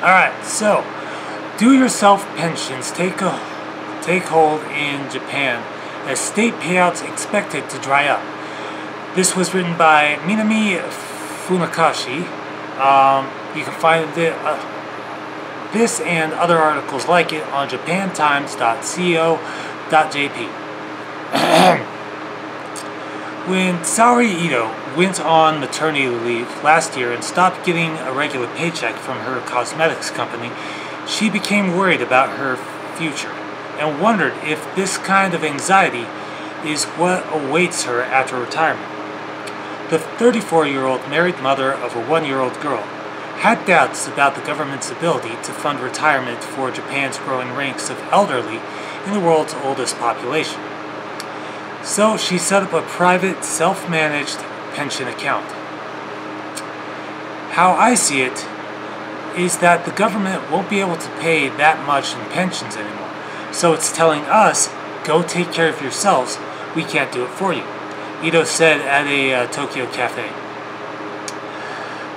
Alright, so do-yourself pensions take hold in Japan as state payouts expected to dry up. This was written by Minami Funakashi. You can find this and other articles like it on japantimes.co.jp. When Saori Ito went on maternity leave last year and stopped getting a regular paycheck from her cosmetics company, she became worried about her future and wondered if this kind of anxiety is what awaits her after retirement. The 34-year-old married mother of a 1-year-old girl had doubts about the government's ability to fund retirement for Japan's growing ranks of elderly in the world's oldest population. So she set up a private, self-managed pension account. How I see it is that the government won't be able to pay that much in pensions anymore. So it's telling us, go take care of yourselves, we can't do it for you, Ito said at a Tokyo cafe.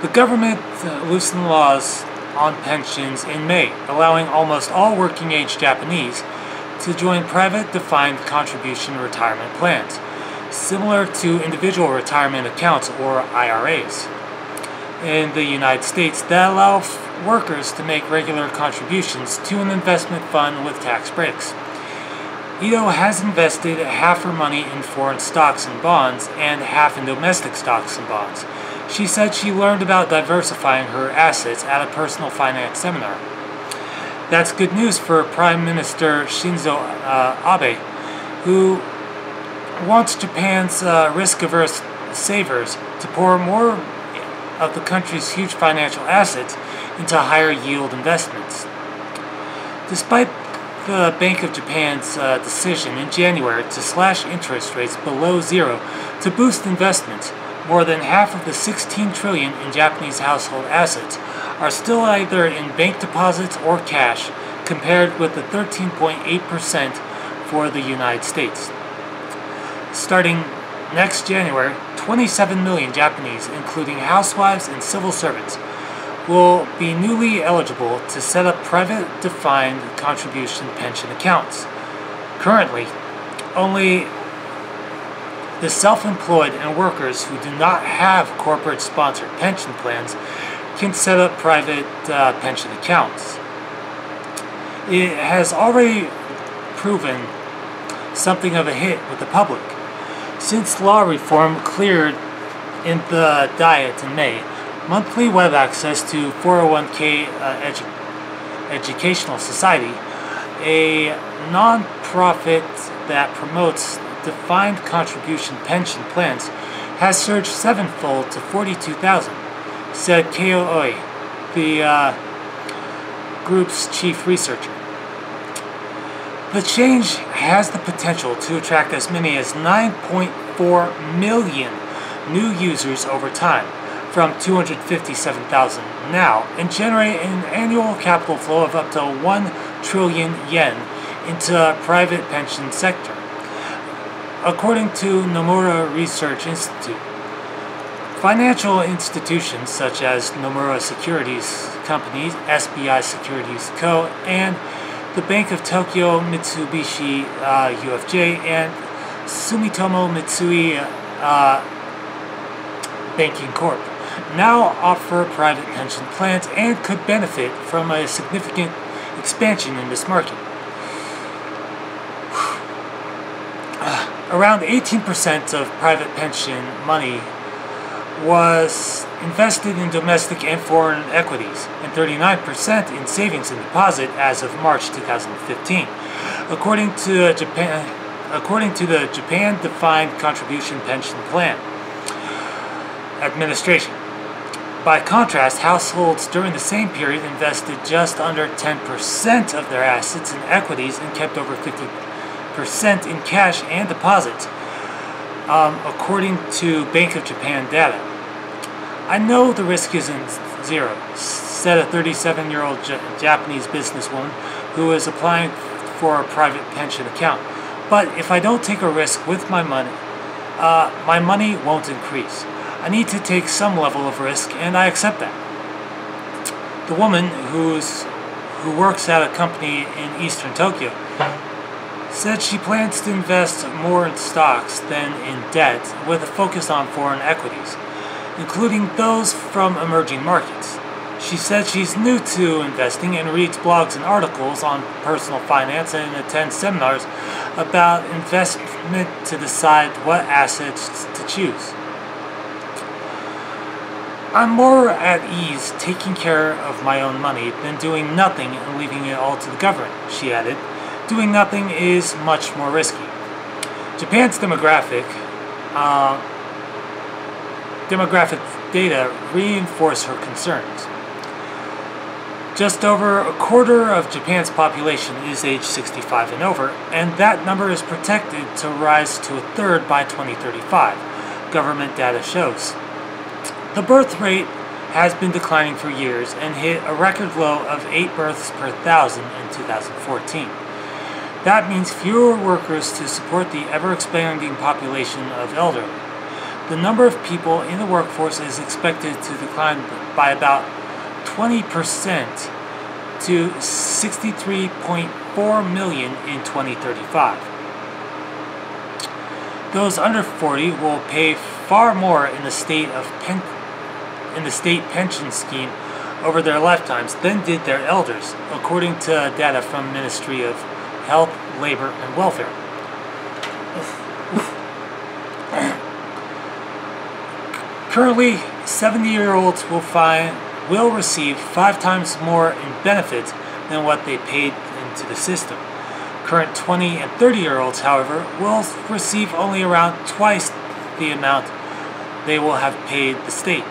The government loosened laws on pensions in May, allowing almost all working-age Japanese to join private defined contribution retirement plans, similar to individual retirement accounts or IRAs. In the United States, that allow workers to make regular contributions to an investment fund with tax breaks. Ito has invested half her money in foreign stocks and bonds and half in domestic stocks and bonds. She said she learned about diversifying her assets at a personal finance seminar. That's good news for Prime Minister Shinzo Abe, who wants Japan's risk-averse savers to pour more of the country's huge financial assets into higher yield investments. Despite the Bank of Japan's decision in January to slash interest rates below zero to boost investments, more than half of the 16 trillion in Japanese household assets are still either in bank deposits or cash, compared with the 13.8% for the United States. Starting next January, 27 million Japanese, including housewives and civil servants, will be newly eligible to set up private defined contribution pension accounts. Currently, only the self-employed and workers who do not have corporate-sponsored pension plans can set up private pension accounts. It has already proven something of a hit with the public. Since law reform cleared in the Diet in May, monthly web access to 401k Educational Society, a non-profit that promotes defined contribution pension plans, has surged sevenfold to 42,000, said KOI, the group's chief researcher. The change has the potential to attract as many as 9.4 million new users over time, from 257,000 now, and generate an annual capital flow of up to 1 trillion yen into a private pension sector, according to Nomura Research Institute. Financial institutions such as Nomura Securities Company, SBI Securities Co., and the Bank of Tokyo, Mitsubishi UFJ, and Sumitomo Mitsui Banking Corp. now offer private pension plans and could benefit from a significant expansion in this market. Around 18% of private pension money was invested in domestic and foreign equities, and 39% in savings and deposit as of March 2015, according to the Japan Defined Contribution Pension Plan Administration. By contrast, households during the same period invested just under 10% of their assets in equities and kept over 50% in cash and deposits, according to Bank of Japan data. I know the risk isn't zero, said a 37-year-old Japanese businesswoman who is applying for a private pension account. But if I don't take a risk with my money won't increase. I need to take some level of risk, and I accept that. The woman, who works at a company in eastern Tokyo, said she plans to invest more in stocks than in debt, with a focus on foreign equities, including those from emerging markets. She said she's new to investing and reads blogs and articles on personal finance and attends seminars about investment to decide what assets to choose. I'm more at ease taking care of my own money than doing nothing and leaving it all to the government, she added. Doing nothing is much more risky. Japan's demographic data reinforce her concerns. Just over a quarter of Japan's population is age 65 and over, and that number is projected to rise to a third by 2035, government data shows. The birth rate has been declining for years and hit a record low of 8 births per thousand in 2014. That means fewer workers to support the ever-expanding population of elderly. The number of people in the workforce is expected to decline by about 20% to 63.4 million in 2035. Those under 40 will pay far more in the state pension scheme over their lifetimes than did their elders, according to data from Ministry of Health, Labor, and Welfare. Currently, 70-year-olds will receive 5 times more in benefits than what they paid into the system. Current 20 and 30-year-olds, however, will receive only around twice the amount they will have paid the state.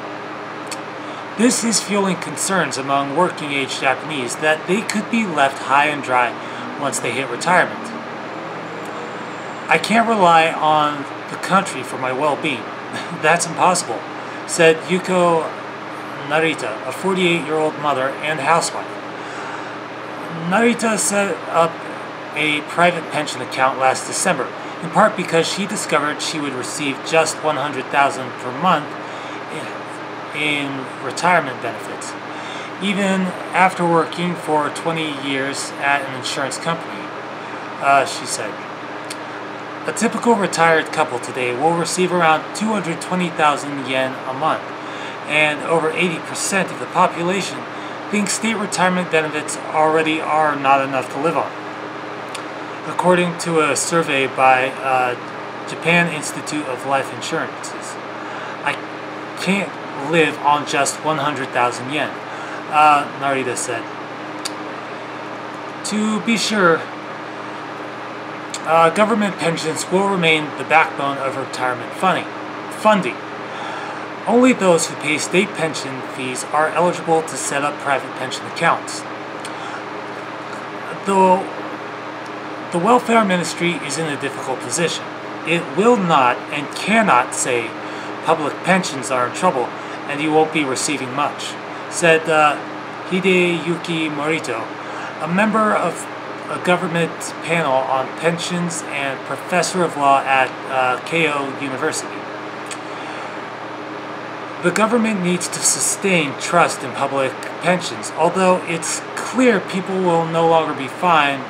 This is fueling concerns among working-age Japanese that they could be left high and dry once they hit retirement. I can't rely on the country for my well-being. That's impossible, said Yuko Narita, a 48-year-old mother and housewife. Narita set up a private pension account last December, in part because she discovered she would receive just $100,000 per month in retirement benefits, even after working for 20 years at an insurance company, she said. A typical retired couple today will receive around 220,000 yen a month, and over 80% of the population thinks state retirement benefits already are not enough to live on, according to a survey by Japan Institute of Life Insurances. I can't live on just 100,000 yen, Narita said. To be sure, government pensions will remain the backbone of retirement funding. Only those who pay state pension fees are eligible to set up private pension accounts. Though the welfare ministry is in a difficult position, it will not and cannot say public pensions are in trouble and you won't be receiving much, said Hideyuki Morito, a member of a government panel on pensions and professor of law at Keio University. The government needs to sustain trust in public pensions, although it's clear people will no longer be fine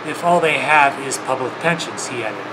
if all they have is public pensions, he added.